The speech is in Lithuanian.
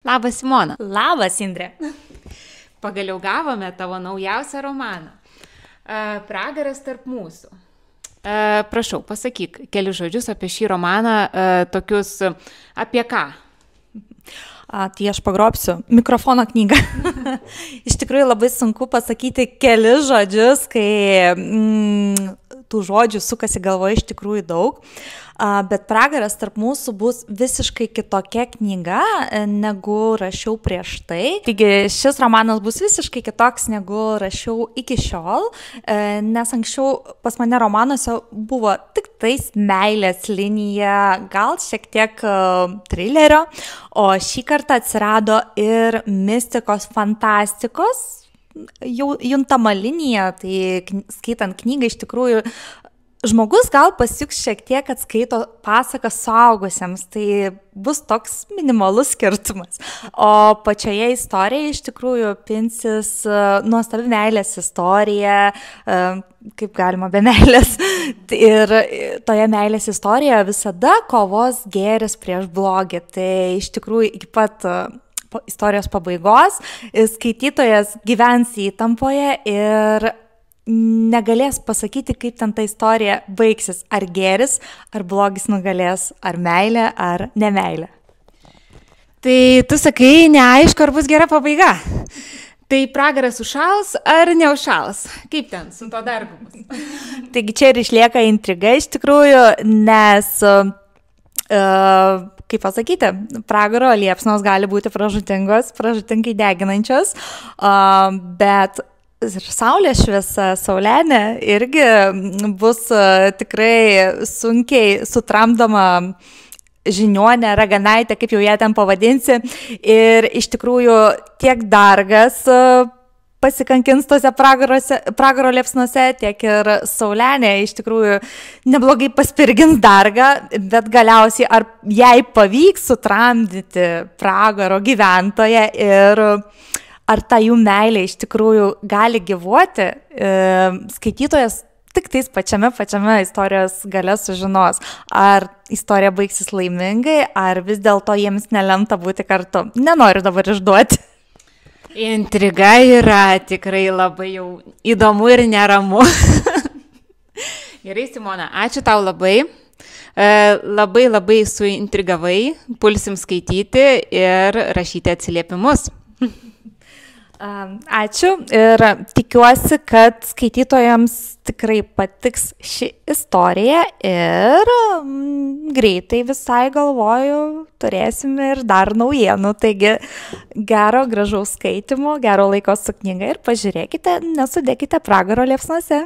Labas, Simona. Labas, Indrė. Pagaliau gavome tavo naujausią romaną. Pragaras tarp mūsų. Prašau, pasakyk keli žodžius apie šį romaną, tokius apie ką? Tai aš pagrobsiu mikrofono knygą. Iš tikrųjų labai sunku pasakyti keli žodžius, kai tų žodžių sukasi galvoje iš tikrųjų daug. Bet Pragaras tarp mūsų bus visiškai kitokia knyga, negu rašiau prieš tai. Taigi šis romanas bus visiškai kitoks, negu rašiau iki šiol, nes anksčiau pas mane romanuose buvo tik tais meilės linija, gal šiek tiek trilerio, o šį kartą atsirado ir mistikos, fantastikos, jau juntama linija, tai skaitant knygą iš tikrųjų žmogus gal pasijuks šiek tiek, kad skaito pasaką suaugusiems, tai bus toks minimalus skirtumas. O pačioje istorijoje iš tikrųjų pinsis nuostabi meilės istorija, kaip galima be meilės. Ir toje meilės istorijoje visada kovos gėris prieš blogį. Tai iš tikrųjų iki pat istorijos pabaigos skaitytojas gyvens įtampoje ir negalės pasakyti, kaip ten ta istorija baigsis. Ar gėris, ar blogis nugalės, ar meilė, ar nemeilė. Tai tu sakai, neaišku, ar bus gera pabaiga. Tai pragaras užšals ar neužšals? Kaip ten su to darbu bus? Taigi čia ir išlieka intriga iš tikrųjų, nes, kaip pasakyti, pragaro liepsnos gali būti pražūtingos, pražūtingai deginančios, bet ir saulės šviesa, saulenė irgi bus tikrai sunkiai sutramdoma žiniuonė, raganaitė, kaip jau ją ten pavadinsi. Ir iš tikrųjų tiek dargas pasikankins tose pragaro liepsnuose, tiek ir saulenė iš tikrųjų neblogai paspirgins dargą, bet galiausiai ar jai pavyks sutramdyti pragaro gyventoją ir ar ta jų meilė iš tikrųjų gali gyvuoti, skaitytojas tik tais pačiame istorijos gale sužinos, ar istorija baigsis laimingai, ar vis dėlto jiems nelemta būti kartu. Nenoriu dabar išduoti. Intriga yra tikrai labai jau įdomu ir neramu. Gerai, Simona, ačiū tau labai. Labai suintrigavai, pulsim skaityti ir rašyti atsiliepimus. Ačiū ir tikiuosi, kad skaitytojams tikrai patiks ši istorija ir greitai visai galvoju turėsim ir dar naujienų. Taigi gero, gražaus skaitimo, gero laiko su knyga ir pažiūrėkite, nesudėkite pragaro liepsnuose.